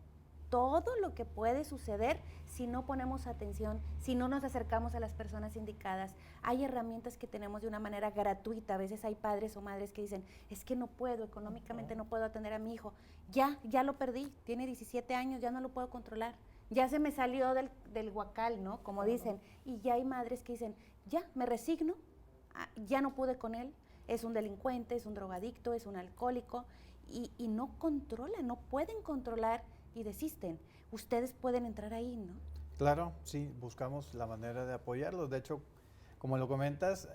todo lo que puede suceder si no ponemos atención, si no nos acercamos a las personas indicadas. Hay herramientas que tenemos de una manera gratuita. A veces hay padres o madres que dicen, es que no puedo, económicamente no puedo atender a mi hijo. Ya lo perdí, tiene 17 años, ya no lo puedo controlar. Ya se me salió del huacal, ¿no? Como dicen. Y ya hay madres que dicen, ya me resigno, ya no pude con él, es un delincuente, es un drogadicto, es un alcohólico, y no controlan, no pueden controlar y desisten. Ustedes pueden entrar ahí, ¿no? Claro, sí, buscamos la manera de apoyarlos. De hecho, como lo comentas,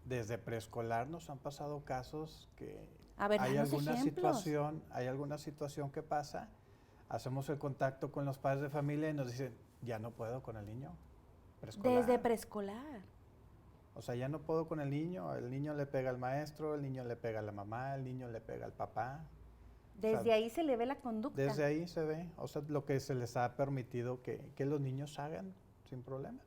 desde preescolar nos han pasado casos que A ver, danos ejemplos. hay alguna situación que pasa, hacemos el contacto con los padres de familia y nos dicen, ya no puedo con el niño preescolar. Desde preescolar. O sea, ya no puedo con el niño le pega al maestro, el niño le pega a la mamá, el niño le pega al papá. Desde O sea, ahí se le ve la conducta. desde ahí se ve, o sea, lo que se les ha permitido que los niños hagan sin problema.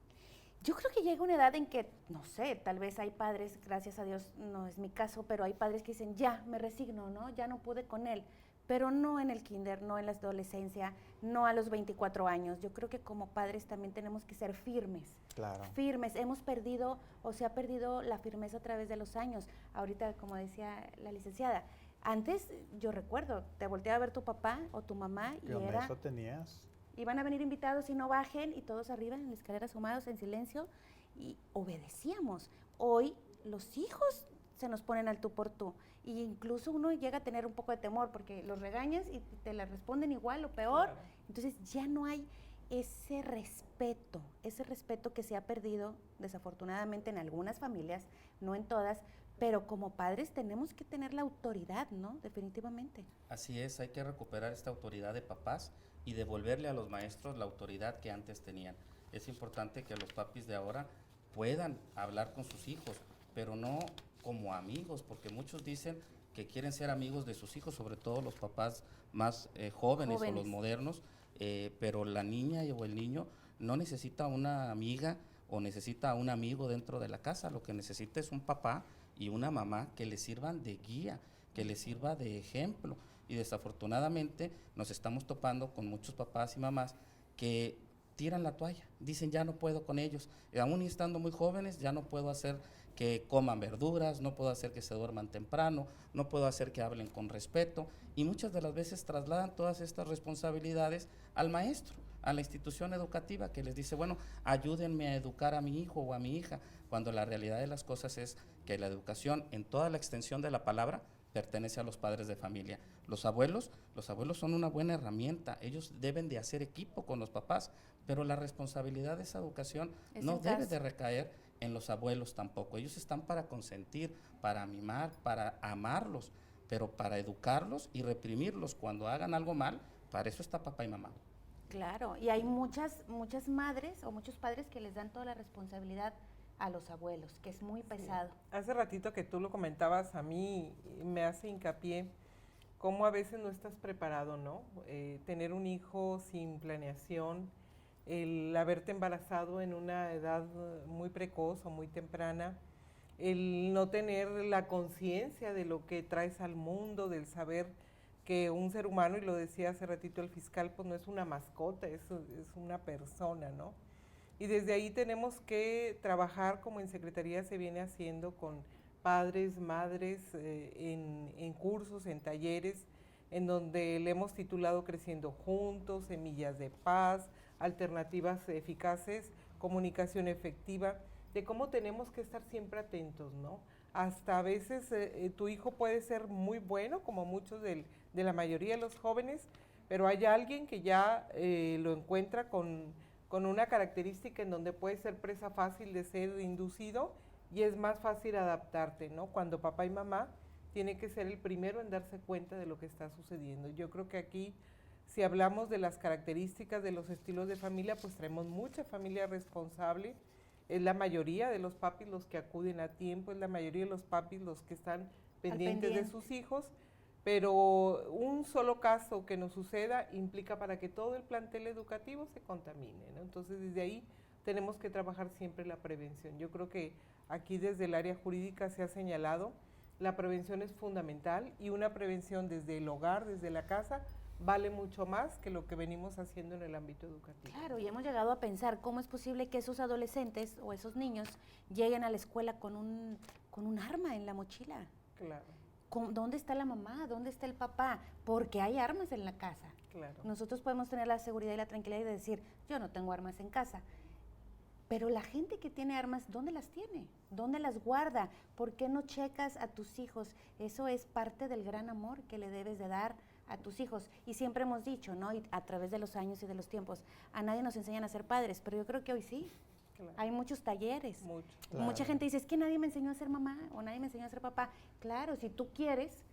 Yo creo que llega una edad en que, no sé, tal vez hay padres, gracias a Dios no es mi caso, pero hay padres que dicen, ya, me resigno, ¿no? Ya no pude con él. Pero no en el kinder, no en la adolescencia, no a los 24 años. Yo creo que como padres también tenemos que ser firmes. Claro. Firmes. Hemos perdido, o se ha perdido la firmeza a través de los años. Ahorita, como decía la licenciada, antes yo recuerdo, te volteaba a ver tu papá o tu mamá y ¿Qué onda era... eso tenías? Iban a venir invitados y no bajen y todos arriba en la escalera asomados en silencio y obedecíamos. Hoy los hijos se nos ponen al tú por tú y incluso uno llega a tener un poco de temor porque los regañas y te la responden igual o peor. Claro. Entonces ya no hay ese respeto que se ha perdido desafortunadamente en algunas familias, no en todas, pero como padres tenemos que tener la autoridad, ¿no? Definitivamente. Así es, hay que recuperar esta autoridad de papás y devolverle a los maestros la autoridad que antes tenían. Es importante que los papis de ahora puedan hablar con sus hijos, pero no como amigos, porque muchos dicen que quieren ser amigos de sus hijos, sobre todo los papás más jóvenes o los modernos, pero la niña o el niño no necesita una amiga o necesita un amigo dentro de la casa, lo que necesita es un papá y una mamá que le sirvan de guía, que le sirva de ejemplo. Y desafortunadamente nos estamos topando con muchos papás y mamás que tiran la toalla, dicen ya no puedo con ellos, aún estando muy jóvenes ya no puedo hacer que coman verduras, no puedo hacer que se duerman temprano, no puedo hacer que hablen con respeto y muchas de las veces trasladan todas estas responsabilidades al maestro, a la institución educativa que les dice, bueno, ayúdenme a educar a mi hijo o a mi hija, cuando la realidad de las cosas es que la educación en toda la extensión de la palabra pertenece a los padres de familia. Los abuelos son una buena herramienta, ellos deben de hacer equipo con los papás, pero la responsabilidad de esa educación no debe de recaer en los abuelos tampoco. Ellos están para consentir, para mimar, para amarlos, pero para educarlos y reprimirlos cuando hagan algo mal, para eso está papá y mamá. Claro, y hay muchas madres o muchos padres que les dan toda la responsabilidad a los abuelos, que es muy pesado. Sí. Hace ratito que tú lo comentabas, a mí me hace hincapié cómo a veces no estás preparado, ¿no? Tener un hijo sin planeación, el haberte embarazado en una edad muy precoz o muy temprana, el no tener la conciencia de lo que traes al mundo, del saber que un ser humano, y lo decía hace ratito el fiscal, pues no es una mascota, es una persona, ¿no? Y desde ahí tenemos que trabajar, como en Secretaría se viene haciendo, con padres, madres, en cursos, en talleres, en donde le hemos titulado Creciendo Juntos, Semillas de Paz, Alternativas Eficaces, Comunicación Efectiva, de cómo tenemos que estar siempre atentos, ¿no? Hasta a veces tu hijo puede ser muy bueno, como muchos de la mayoría de los jóvenes, pero hay alguien que ya lo encuentra con una característica en donde puede ser presa fácil de ser inducido y es más fácil adaptarte, ¿no? Cuando papá y mamá tiene que ser el primero en darse cuenta de lo que está sucediendo. Yo creo que aquí, si hablamos de las características de los estilos de familia, pues traemos mucha familia responsable, es la mayoría de los papis los que acuden a tiempo, es la mayoría de los papis los que están pendientes de sus hijos, pero un solo caso que nos suceda implica para que todo el plantel educativo se contamine, ¿no? Entonces, desde ahí tenemos que trabajar siempre la prevención. Yo creo que aquí desde el área jurídica se ha señalado, la prevención es fundamental y una prevención desde el hogar, desde la casa, vale mucho más que lo que venimos haciendo en el ámbito educativo. Claro, y hemos llegado a pensar cómo es posible que esos adolescentes o esos niños lleguen a la escuela con un arma en la mochila. Claro. ¿Dónde está la mamá? ¿Dónde está el papá? Porque hay armas en la casa. Claro. Nosotros podemos tener la seguridad y la tranquilidad de decir, yo no tengo armas en casa. Pero la gente que tiene armas, ¿dónde las tiene? ¿Dónde las guarda? ¿Por qué no checas a tus hijos? Eso es parte del gran amor que le debes de dar a tus hijos. Y siempre hemos dicho, ¿no? Y a través de los años y de los tiempos, a nadie nos enseñan a ser padres, pero yo creo que hoy sí. Claro. Hay muchos talleres. Mucho. Claro. Mucha gente dice, es que nadie me enseñó a ser mamá o nadie me enseñó a ser papá. Claro, si tú quieres,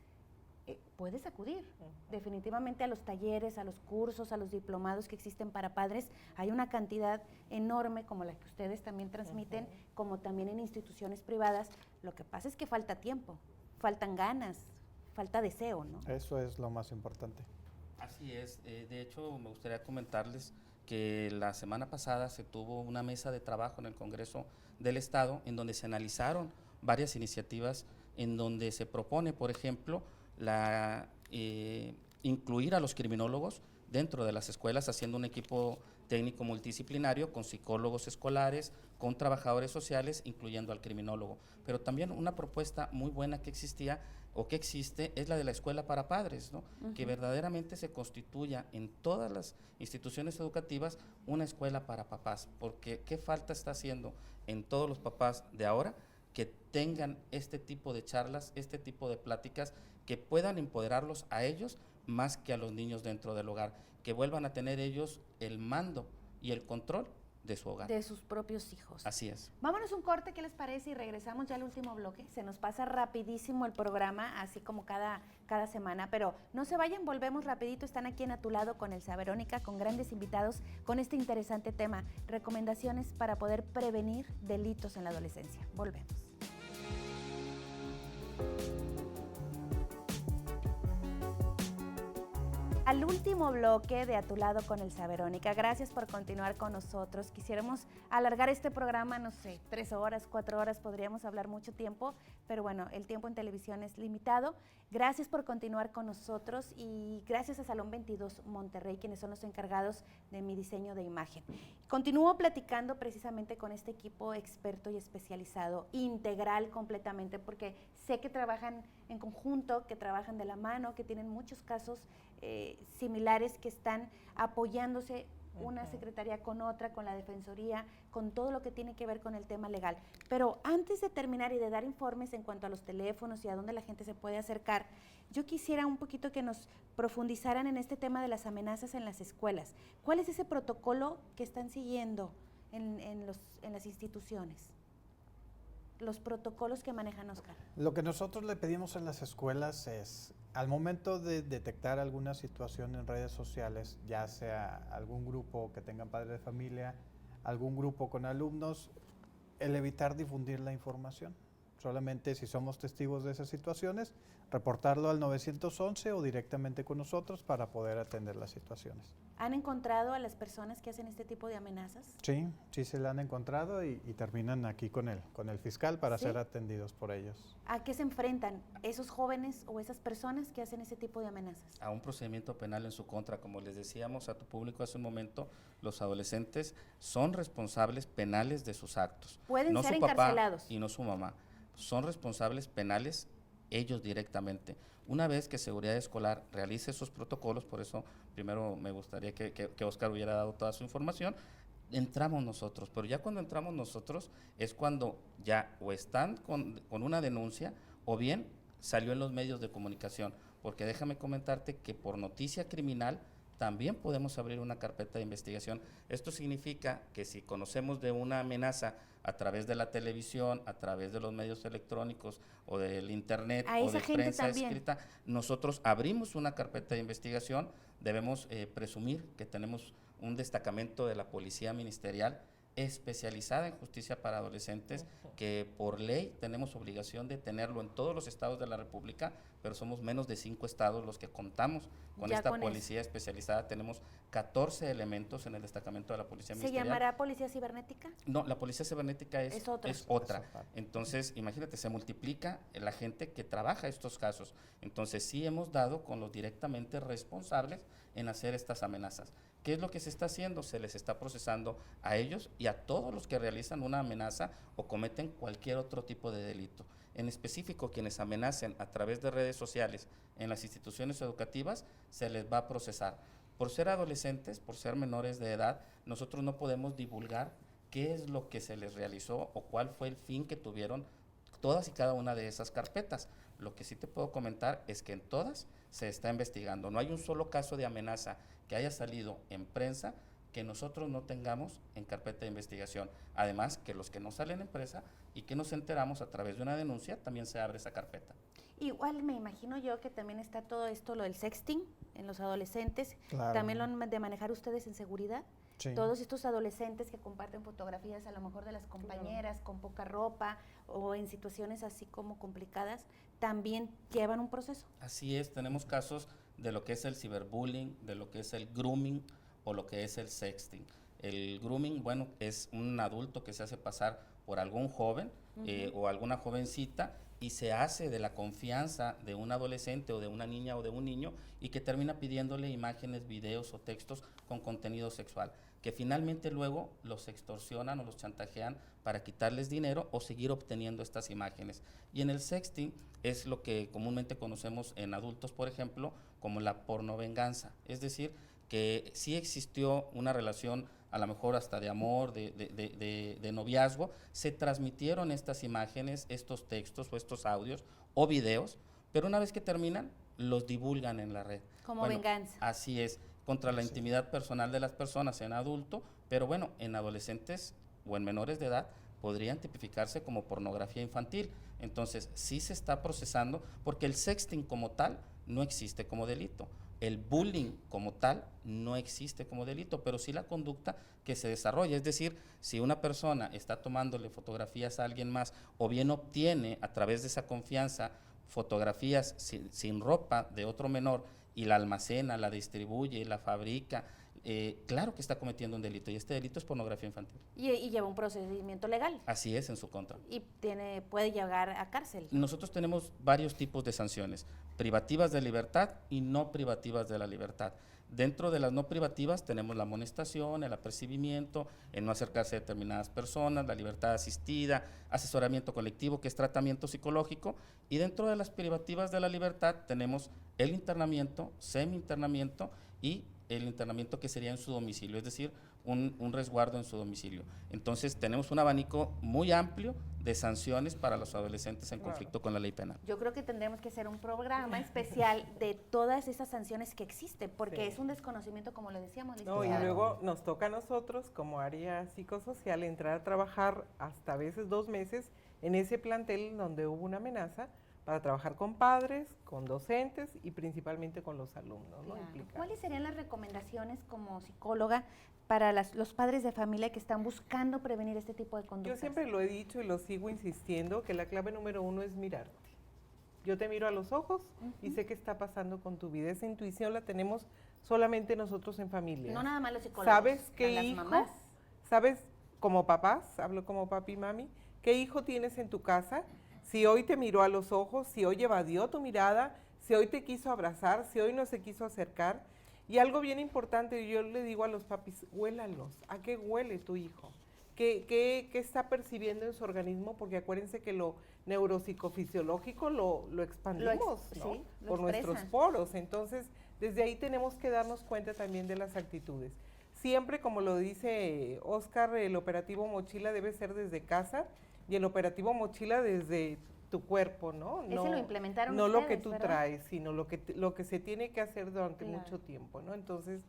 puedes acudir definitivamente a los talleres, a los cursos, a los diplomados que existen para padres. Hay una cantidad enorme como la que ustedes también transmiten, como también en instituciones privadas. Lo que pasa es que falta tiempo, faltan ganas, falta deseo, ¿no? Eso es lo más importante. Así es. De hecho, me gustaría comentarles que la semana pasada se tuvo una mesa de trabajo en el Congreso del Estado en donde se analizaron varias iniciativas en donde se propone, por ejemplo, incluir a los criminólogos dentro de las escuelas, haciendo un equipo técnico multidisciplinario con psicólogos escolares, con trabajadores sociales, incluyendo al criminólogo. Pero también una propuesta muy buena que existía o que existe es la de la escuela para padres, ¿no? Que verdaderamente se constituya en todas las instituciones educativas una escuela para papás, porque qué falta está haciendo en todos los papás de ahora que tengan este tipo de charlas, este tipo de pláticas que puedan empoderarlos a ellos más que a los niños dentro del hogar, que vuelvan a tener ellos el mando y el control de su hogar. De sus propios hijos. Así es. Vámonos un corte, ¿qué les parece? Y regresamos ya al último bloque. Se nos pasa rapidísimo el programa, así como cada semana, pero no se vayan, volvemos rapidito. Están aquí en A Tu Lado con Elsa Verónica, con grandes invitados, con este interesante tema, recomendaciones para poder prevenir delitos en la adolescencia. Volvemos. Al último bloque de A Tu Lado con Elsa Verónica. Gracias por continuar con nosotros. Quisiéramos alargar este programa, no sé, 3 horas, 4 horas, podríamos hablar mucho tiempo, pero bueno, el tiempo en televisión es limitado. Gracias por continuar con nosotros y gracias a Salón 22 Monterrey, quienes son los encargados de mi diseño de imagen. Continúo platicando precisamente con este equipo experto y especializado, integral completamente, porque sé que trabajan en conjunto, que trabajan de la mano, que tienen muchos casos similares, que están apoyándose una secretaría con otra, con la Defensoría, con todo lo que tiene que ver con el tema legal. Pero antes de terminar y de dar informes en cuanto a los teléfonos y a dónde la gente se puede acercar, yo quisiera un poquito que nos profundizaran en este tema de las amenazas en las escuelas. ¿Cuál es ese protocolo que están siguiendo en las instituciones? Los protocolos que manejan, Oscar. Lo que nosotros le pedimos en las escuelas es, al momento de detectar alguna situación en redes sociales, ya sea algún grupo que tengan padres de familia, algún grupo con alumnos, el evitar difundir la información. Solamente si somos testigos de esas situaciones, reportarlo al 911 o directamente con nosotros para poder atender las situaciones. ¿Han encontrado a las personas que hacen este tipo de amenazas? Sí, sí se la han encontrado y terminan aquí con el fiscal para ¿Sí? ser atendidos por ellos. ¿A qué se enfrentan esos jóvenes o esas personas que hacen ese tipo de amenazas? A un procedimiento penal en su contra. Como les decíamos a tu público hace un momento, los adolescentes son responsables penales de sus actos. Pueden no ser su papá encarcelados. y no su mamá. Son responsables penales ellos directamente. Una vez que Seguridad Escolar realice esos protocolos, por eso primero me gustaría que Oscar hubiera dado toda su información, entramos nosotros, pero ya cuando entramos nosotros es cuando ya o están con una denuncia o bien salió en los medios de comunicación, porque déjame comentarte que por noticia criminal también podemos abrir una carpeta de investigación. Esto significa que si conocemos de una amenaza a través de la televisión, a través de los medios electrónicos o del internet o de prensa escrita, nosotros abrimos una carpeta de investigación. Debemos presumir que tenemos un destacamento de la Policía Ministerial especializada en justicia para adolescentes, que por ley tenemos obligación de tenerlo en todos los estados de la República, pero somos menos de 5 estados los que contamos con esta policía especializada. Tenemos 14 elementos en el destacamento de la Policía Ministerial. ¿Se llamará Policía Cibernética? No, la Policía Cibernética es otra. otra. Entonces, imagínate, se multiplica la gente que trabaja estos casos. Entonces, sí hemos dado con los directamente responsables en hacer estas amenazas. ¿Qué es lo que se está haciendo? Se les está procesando a ellos y a todos los que realizan una amenaza o cometen cualquier otro tipo de delito. En específico, quienes amenacen a través de redes sociales en las instituciones educativas, se les va a procesar. Por ser adolescentes, por ser menores de edad, nosotros no podemos divulgar qué es lo que se les realizó o cuál fue el fin que tuvieron todas y cada una de esas carpetas. Lo que sí te puedo comentar es que en todas se está investigando. No hay un solo caso de amenaza que haya salido en prensa que nosotros no tengamos en carpeta de investigación. Además, que los que no salen en prensa y que nos enteramos a través de una denuncia, también se abre esa carpeta. Igual me imagino yo que también está todo esto, lo del sexting en los adolescentes. Claro. También lo han de manejar ustedes en seguridad. Sí. Todos estos adolescentes que comparten fotografías a lo mejor de las compañeras con poca ropa o en situaciones así como complicadas, también llevan un proceso. Así es, tenemos casos de lo que es el ciberbullying, de lo que es el grooming o lo que es el sexting. El grooming, bueno, es un adulto que se hace pasar por algún joven o alguna jovencita y se hace de la confianza de un adolescente o de una niña o de un niño y que termina pidiéndole imágenes, videos o textos con contenido sexual, que finalmente luego los extorsionan o los chantajean para quitarles dinero o seguir obteniendo estas imágenes. Y en el sexting es lo que comúnmente conocemos en adultos, por ejemplo, como la pornovenganza, es decir, que sí existió una relación a lo mejor hasta de amor, de noviazgo, se transmitieron estas imágenes, estos textos o estos audios o videos, pero una vez que terminan, los divulgan en la red. Como venganza. Así es, contra la intimidad personal de las personas en adulto, pero bueno, en adolescentes o en menores de edad podrían tipificarse como pornografía infantil. Entonces, sí se está procesando porque el sexting como tal no existe como delito. El bullying como tal no existe como delito, pero sí la conducta que se desarrolla. Es decir, si una persona está tomándole fotografías a alguien más o bien obtiene a través de esa confianza fotografías sin ropa de otro menor y la almacena, la distribuye, la fabrica, claro que está cometiendo un delito y este delito es pornografía infantil. Y lleva un procedimiento legal. Así es, en su contra. Y puede llegar a cárcel. Nosotros tenemos varios tipos de sanciones, privativas de libertad y no privativas de la libertad. Dentro de las no privativas tenemos la amonestación, el apercibimiento, el no acercarse a determinadas personas, la libertad asistida, asesoramiento colectivo, que es tratamiento psicológico, y dentro de las privativas de la libertad tenemos el internamiento, semi-internamiento y el internamiento que sería en su domicilio, es decir, un resguardo en su domicilio. Entonces tenemos un abanico muy amplio de sanciones para los adolescentes en conflicto con la ley penal. Yo creo que tendremos que hacer un programa especial de todas esas sanciones que existen, porque es un desconocimiento, como lo decíamos. No, y luego nos toca a nosotros, como área psicosocial, entrar a trabajar hasta a veces 2 meses en ese plantel donde hubo una amenaza, para trabajar con padres, con docentes y principalmente con los alumnos. ¿No? ¿Cuáles serían las recomendaciones como psicóloga para los padres de familia que están buscando prevenir este tipo de conductas? Yo siempre lo he dicho y lo sigo insistiendo, que la clave número 1 es mirarte. Yo te miro a los ojos y sé qué está pasando con tu vida. Esa intuición la tenemos solamente nosotros en familia. No nada más los psicólogos. ¿Sabes qué las hijo? Mamás. ¿Sabes como papás? Hablo como papi y mami. ¿Qué hijo tienes en tu casa? Si hoy te miró a los ojos, si hoy evadió tu mirada, si hoy te quiso abrazar, si hoy no se quiso acercar. Y algo bien importante, yo le digo a los papis, huélalos. ¿A qué huele tu hijo? ¿Qué está percibiendo en su organismo? Porque acuérdense que lo neuropsicofisiológico lo expandimos, ¿no? Sí, por nuestros poros. Entonces, desde ahí tenemos que darnos cuenta también de las actitudes. Siempre, como lo dice Oscar, el operativo mochila debe ser desde casa y el operativo mochila desde tu cuerpo, ¿no? Ese lo implementaron no ustedes, lo que tú ¿verdad? traes, sino lo que se tiene que hacer durante mucho tiempo, ¿no? Entonces,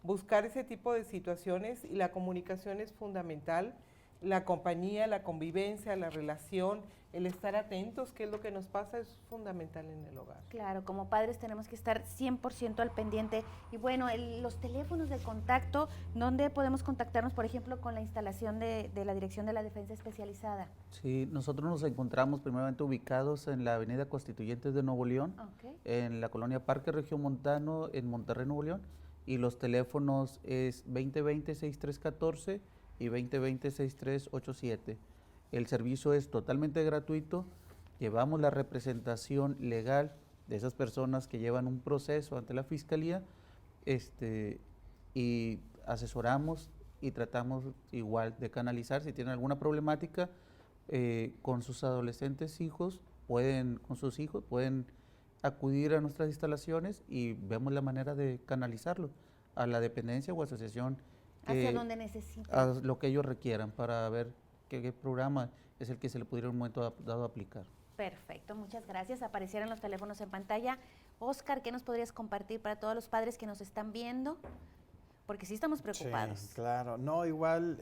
buscar ese tipo de situaciones y la comunicación es fundamental, la compañía, la convivencia, la relación, el estar atentos, que es lo que nos pasa, es fundamental en el hogar. Claro, como padres tenemos que estar 100% al pendiente. Y bueno, los teléfonos de contacto, ¿dónde podemos contactarnos, por ejemplo, con la instalación de la Dirección de la Defensa Especializada? Sí, nosotros nos encontramos primeramente ubicados en la Avenida Constituyentes de Nuevo León, en la colonia Parque Regiomontano, en Monterrey, Nuevo León, y los teléfonos es 2020-6314 y 2020-6387. El servicio es totalmente gratuito, llevamos la representación legal de esas personas que llevan un proceso ante la Fiscalía y asesoramos y tratamos igual de canalizar si tienen alguna problemática con sus adolescentes hijos, con sus hijos pueden acudir a nuestras instalaciones y vemos la manera de canalizarlo a la dependencia o asociación hacia donde necesiten. A lo que ellos requieran para ver qué programa es el que se le pudiera en un momento dado aplicar. Perfecto, muchas gracias. Aparecieron los teléfonos en pantalla. Oscar, ¿qué nos podrías compartir para todos los padres que nos están viendo? Porque sí estamos preocupados. Sí, claro. No, igual,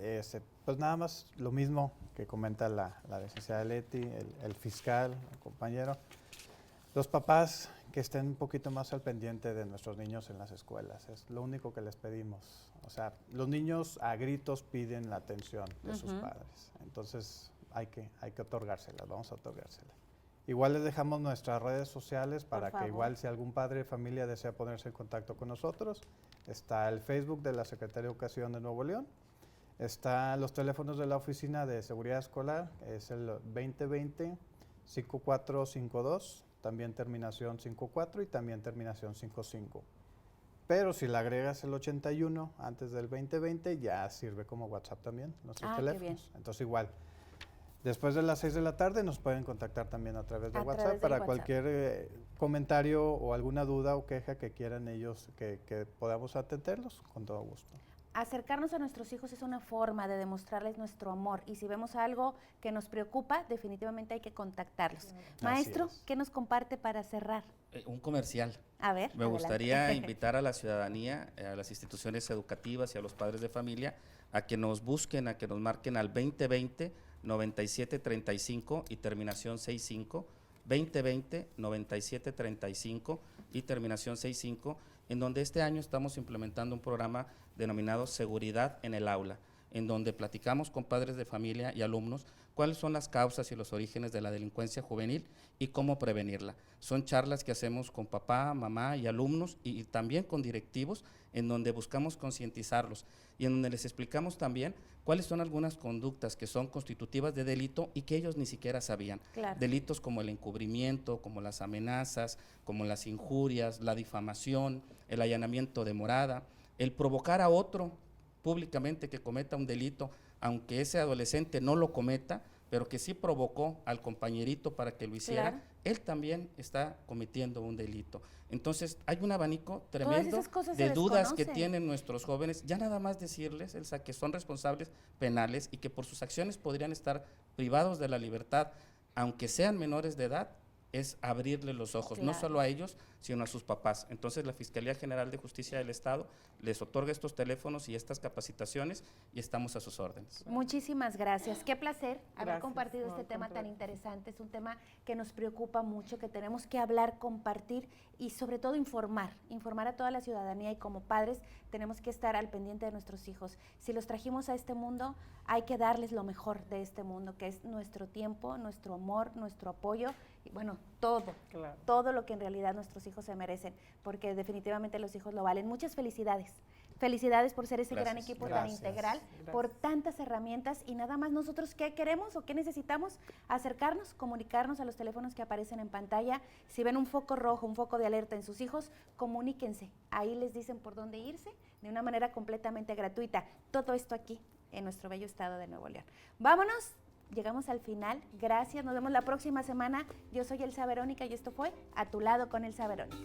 pues nada más lo mismo que comenta la licenciada Leti, el fiscal, el compañero. Los papás que estén un poquito más al pendiente de nuestros niños en las escuelas, es lo único que les pedimos. O sea, los niños a gritos piden la atención de sus padres, entonces hay que otorgársela, vamos a otorgársela. Igual les dejamos nuestras redes sociales para que igual si algún padre de familia desea ponerse en contacto con nosotros, está el Facebook de la Secretaría de Educación de Nuevo León, están los teléfonos de la Oficina de Seguridad Escolar, es el 2020-5452, también terminación 54 y también terminación 55. Pero si le agregas el 81 antes del 2020, ya sirve como WhatsApp también, nuestros teléfonos. Entonces igual, después de las 6 de la tarde nos pueden contactar también a través de WhatsApp para cualquier comentario o alguna duda o queja que quieran ellos que podamos atenderlos, con todo gusto. Acercarnos a nuestros hijos es una forma de demostrarles nuestro amor y si vemos algo que nos preocupa, definitivamente hay que contactarlos. Maestro, ¿qué nos comparte para cerrar? Un comercial. A ver, Me gustaría invitar a la ciudadanía, a las instituciones educativas y a los padres de familia a que nos busquen, a que nos marquen al 2020-9735 y terminación 65, 2020-9735 y terminación 65, en donde este año estamos implementando un programa denominado Seguridad en el Aula, en donde platicamos con padres de familia y alumnos cuáles son las causas y los orígenes de la delincuencia juvenil y cómo prevenirla. Son charlas que hacemos con papá, mamá y alumnos y también con directivos, en donde buscamos concientizarlos y en donde les explicamos también cuáles son algunas conductas que son constitutivas de delito y que ellos ni siquiera sabían. Claro. Delitos como el encubrimiento, como las amenazas, como las injurias, la difamación, el allanamiento de morada, el provocar a otro públicamente que cometa un delito, aunque ese adolescente no lo cometa, pero que sí provocó al compañerito para que lo hiciera, Claro. él también está cometiendo un delito. Entonces, hay un abanico tremendo esas cosas de se dudas que desconocen. tienen nuestros jóvenes. Ya nada más decirles, Elsa, que son responsables penales y que por sus acciones podrían estar privados de la libertad, aunque sean menores de edad, es abrirle los ojos, no Claro. solo a ellos, sino a sus papás. Entonces, la Fiscalía General de Justicia del Estado les otorga estos teléfonos y estas capacitaciones y estamos a sus órdenes. Muchísimas gracias. Qué placer haber Gracias. compartido No, este al tema tan contrario. interesante. Es un tema que nos preocupa mucho, que tenemos que hablar, compartir y sobre todo informar a toda la ciudadanía y como padres tenemos que estar al pendiente de nuestros hijos. Si los trajimos a este mundo, hay que darles lo mejor de este mundo, que es nuestro tiempo, nuestro amor, nuestro apoyo y bueno, todo. Claro. Todo lo que en realidad nuestros hijos se merecen, porque definitivamente los hijos lo valen. Muchas felicidades. Felicidades por ser ese gran Gracias. equipo Gracias. tan integral, por tantas herramientas y nada más nosotros qué queremos o qué necesitamos, acercarnos, comunicarnos a los teléfonos que aparecen en pantalla. Si ven un foco rojo, un foco de alerta en sus hijos, comuníquense. Ahí les dicen por dónde irse de una manera completamente gratuita. Todo esto aquí en nuestro bello estado de Nuevo León. Vámonos. Llegamos al final. Gracias. Nos vemos la próxima semana. Yo soy Elsa Verónica y esto fue A tu lado con Elsa Verónica.